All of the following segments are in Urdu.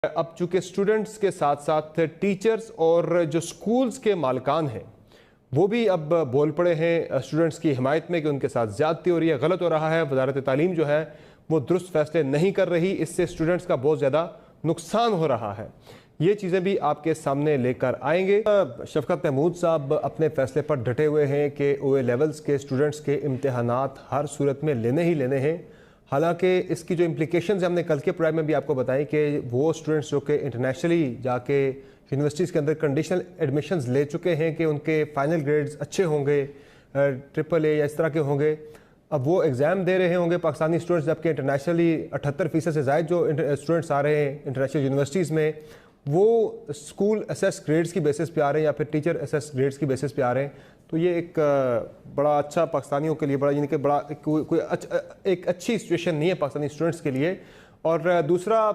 اب چونکہ سٹوڈنٹس کے ساتھ ساتھ ٹیچرز اور جو سکولز کے مالکان ہیں وہ بھی اب بول پڑے ہیں سٹوڈنٹس کی حمایت میں کہ ان کے ساتھ زیادتی ہو رہی ہے، غلط ہو رہا ہے، وزارت تعلیم جو ہے وہ درست فیصلے نہیں کر رہی، اس سے سٹوڈنٹس کا بہت زیادہ نقصان ہو رہا ہے۔ یہ چیزیں بھی آپ کے سامنے لے کر آئیں گے۔ شفقت محمود صاحب اپنے فیصلے پر ڈٹے ہوئے ہیں کہ او اے لیولز کے سٹوڈنٹس کے امتحانات ہر صورت میں لینے ہی لینے ہیں، حالانکہ اس کی جو امپلیکیشنز ہم نے کل کے پروگرام میں بھی آپ کو بتائی کہ وہ سٹوڈنٹس جو کہ انٹرنیشنلی جا کے یونیورسٹیز کے اندر کنڈیشنل ایڈمیشنز لے چکے ہیں کہ ان کے فائنل گریڈز اچھے ہوں گے، ٹرپل اے یا اس طرح کے ہوں گے، اب وہ ایگزام دے رہے ہوں گے پاکستانی اسٹوڈنٹس، جبکہ انٹرنیشنلی 78% سے زائد جو اسٹوڈنٹس آ رہے ہیں انٹرنیشنل یونیورسٹیز میں وہ اسکول اسیس گریڈز کی بیسس پہ آ رہے ہیں یا پھر ٹیچر اسیس گریڈز کی بیسس پہ آ رہے ہیں، تو یہ ایک بڑا اچھا پاکستانیوں کے لیے بڑا یعنی کہ بڑا ایک اچھی سچویشن نہیں ہے پاکستانی اسٹوڈنٹس کے لیے۔ اور دوسرا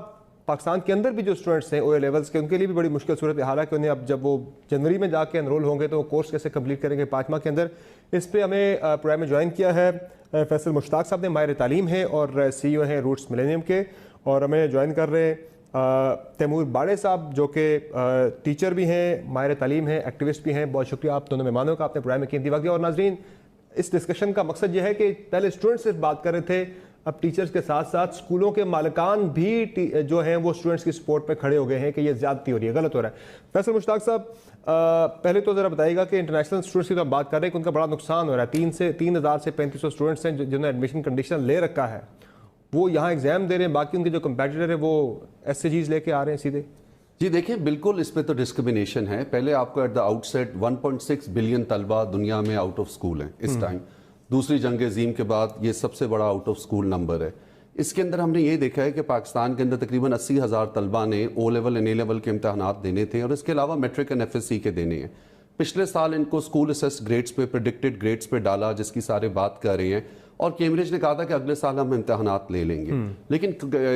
پاکستان کے اندر بھی جو اسٹوڈنٹس ہیں او اے لیولز کے، ان کے لیے بھی بڑی مشکل صورت حال ہے کہ انہیں اب جب وہ جنوری میں جا کے انرول ہوں گے تو وہ کورس کیسے کمپلیٹ کریں گے 5 ماہ کے اندر۔ اس پہ ہمیں پروگرام میں جوائن کیا ہے فیصل مشتاق صاحب نے، ماہر تعلیم ہیں اور سی او ہیں روٹس ملینیم کے، اور ہمیں جوائن کر رہے ہیں تیمور باڑے صاحب جو کہ ٹیچر بھی ہیں، ماہر تعلیم ہیں، ایکٹیوسٹ بھی ہیں۔ بہت شکریہ آپ دونوں مہمانوں کا، آپ نے پروگرام میں قیمتی وقت دیا۔ اور ناظرین، اس ڈسکشن کا مقصد یہ ہے کہ پہلے اسٹوڈنٹ سے بات کر رہے تھے، اب ٹیچرز کے ساتھ ساتھ اسکولوں کے مالکان بھی جو ہیں وہ اسٹوڈنٹس کی سپورٹ پہ کھڑے ہو گئے ہیں کہ یہ زیادتی ہو رہی ہے، غلط ہو رہا ہے۔ فیصل مشتاق صاحب، پہلے تو ذرا بتائیے گا کہ انٹرنیشنل اسٹوڈنٹس کی تو ہم بات کر رہے ہیں کہ ان کا بڑا نقصان ہو رہا ہے، 3000 سے 3500 اسٹوڈنٹس ہیں جنہوں نے ایڈمیشن کنڈیشن لے رکھا ہے، وہ یہاں ایگزام دے رہے ہیں، باقی ان کے جو کمپیٹیٹر ہیں وہ ایس سی جیز لے کے آ رہے ہیں سیدھے۔ جی دیکھیں، بالکل اس پہ تو ڈسکرمنیشن ہے۔ پہلے آپ کو at the outset 1.6 billion طلبہ دنیا میں آؤٹ آف اسکول ہیں اس ٹائم، دوسری جنگ عظیم کے بعد یہ سب سے بڑا آؤٹ آف اسکول نمبر ہے۔ اس کے اندر ہم نے یہ دیکھا ہے کہ پاکستان کے اندر تقریباً 80,000 طلبہ نے O level and A level کے امتحانات دینے تھے، اور اس کے علاوہ matric and F S C کے دینے ہیں۔ پچھلے سال ان کو اسکول اسیسڈ گریڈز پہ، پریڈکٹڈ گریڈز پہ ڈالا، جس کی سارے بات کر رہے ہیں، اور کیمبرج نے کہا تھا کہ اگلے سال ہم امتحانات لے لیں گے، لیکن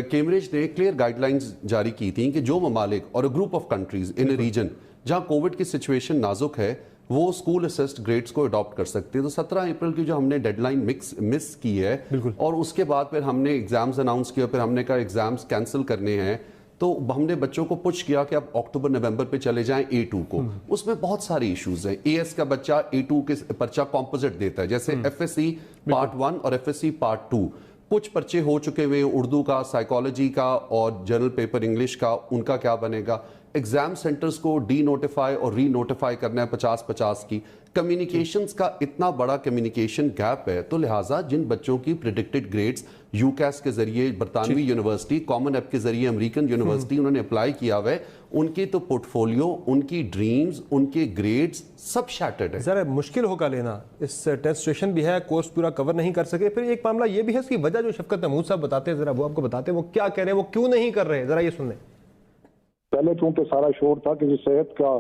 کیمبرج نے کلیئر گائیڈ لائنز جاری کی تھیں کہ جو ممالک اور group of countries in a region جہاں کووڈ کی سچویشن نازک ہے وہ اسکول اسسڈ گریڈز کو اڈاپٹ کر سکتے ہیں۔ تو 17 اپریل کی جو ہم نے ڈیڈ لائن مس کی ہے، اور اس کے بعد پھر ہم نے ایگزامز اناؤنس کیا، پھر ہم نے کہا ایگزامز کینسل کرنے ہیں، تو ہم نے بچوں کو پوچھ کیا کہ اب اکتوبر نومبر پہ چلے جائیں A2 کو۔ اس میں بہت سارے ایشوز ہیں۔ AS کا بچہ A2 کے پرچہ کمپوزٹ دیتا ہے، جیسے FSC پارٹ 1 اور FSC پارٹ 2، کچھ پرچے ہو چکے ہوئے ہیں اردو کا، سائیکالوجی کا اور جنرل پیپر انگلش کا، ان کا کیا بنے گا۔ ایگزام سینٹرز کو ڈی نوٹیفائی اور ری نوٹیفائی کرنا ہے 50-50 کی۔ کمیونیکیشنز کا اتنا بڑا کمیونیکیشن گیپ ہے، تو لہٰذا جن بچوں کی پریڈکٹڈ گریڈز یوکیس کے ذریعے برطانوی یونیورسٹی، کامن ایپ کے ذریعے امریکن یونیورسٹی انہوں نے اپلائی کیا ہوا ہے، ان کی تو پورٹ فولیو، ان کی ڈریمز، ان کے گریڈز سب شیٹرڈ ہے۔ ذرا مشکل ہوگا لینا، اس ٹیسٹ سیشن بھی ہے، کورس پورا کور نہیں کر سکے۔ پھر ایک معاملہ یہ بھی ہے، اس کی وجہ جو شفقت محمود صاحب بتاتے ہیں، ذرا وہ آپ کو بتاتے ہیں وہ کیا کہہ رہے ہیں، وہ کیوں نہیں کر رہے، ذرا یہ سن لیں۔ پہلے چونکہ سارا شور تھا کہ صحت کا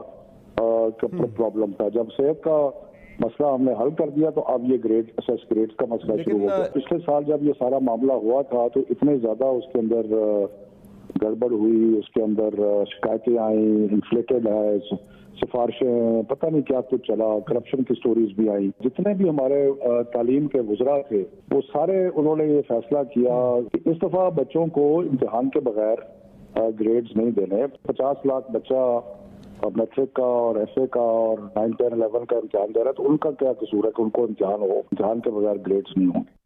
پرابلم تھا، جب صحت کا مسئلہ ہم نے حل کر دیا تو اب یہ گریڈ کا مسئلہ شروع ہو گیا۔ پچھلے سال جب یہ سارا معاملہ ہوا تھا تو اتنے زیادہ اس کے اندر گڑبڑ ہوئی، اس کے اندر شکایتیں آئیں، انفلیٹڈ ہے، سفارشیں، پتہ نہیں کیا کچھ چلا، کرپشن کی سٹوریز بھی آئیں۔ جتنے بھی ہمارے تعلیم کے وزراء تھے وہ سارے انہوں نے یہ فیصلہ کیا کہ اس دفعہ بچوں کو امتحان کے بغیر گریڈز نہیں دینے۔ 50 لاکھ بچہ میٹرک کا اور ایف اے کا اور 9, 10, 11 کا امتحان دے رہا ہے، تو ان کا کیا قصور ہے کہ ان کو امتحان ہو، امتحان کے بغیر گریڈز نہیں ہوں گے۔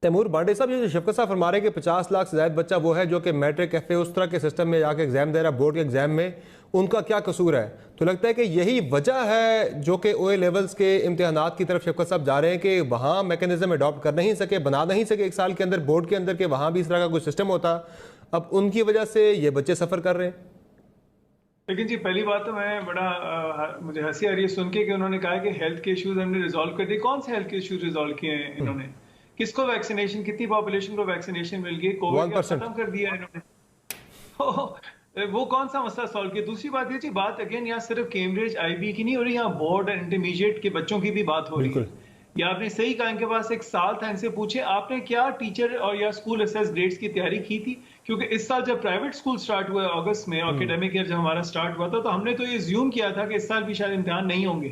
تیمور باڑے صاحب، یہ جو شفقت صاحب فرما رہے ہیں کہ 50 لاکھ سے زائد بچہ وہ ہے جو کہ میٹرک ایف اے اس طرح کے سسٹم میں جا کے ایگزام دے رہا ہے، بورڈ کے ایگزام میں، ان کا کیا قصور ہے؟ تو لگتا ہے کہ یہی وجہ ہے جو کہ او اے لیولز کے امتحانات کی طرف شفقت صاحب جا رہے ہیں کہ وہاں میکینزم اڈاپٹ کر نہیں سکے، بنا نہیں سکے ایک سال کے اندر بورڈ کے اندر کہ وہاں بھی اس طرح کا کوئی سسٹم ہوتا، اب ان کی وجہ سے یہ بچے سفر کر رہے ہیں۔ لیکن جی پہلی بات تو مجھے ہنسی آ رہی ہے سن کے کہ انہوں نے کہا کہ ہیلتھ کے ایشوز ہم نے ریزالو کر دیے۔ کون سے ہیلتھ کے ایشوز ریزالو کیے ہیں انہوں نے؟ کس کو ویکسینیشن، کتنی پاپولیشن کو ویکسینیشن مل گئی؟ کووڈ ختم کر دیا انہوں نے، وہ کون سا مسئلہ سالو کیا؟ دوسری بات یہ جی، بات اگین یہاں صرف کیمبرج آئی بی کی نہیں ہو رہی، یہاں بورڈ اور انٹرمیڈیٹ کے بچوں کی بھی بات ہو رہی ہے۔ یا آپ نے صحیح کہا، ان کے پاس ایک سال تھا، ان سے پوچھے آپ نے کیا ٹیچر اور یا اسکول اسیس گریڈز کی تیاری کی تھی؟ کیونکہ اس سال جب پرائیویٹ اسکول سٹارٹ ہوا اگست میں، اکیڈیمک ایئر جب ہمارا سٹارٹ ہوا تھا، تو ہم نے تو یہ زیوم کیا تھا کہ اس سال بھی شاید امتحان نہیں ہوں گے،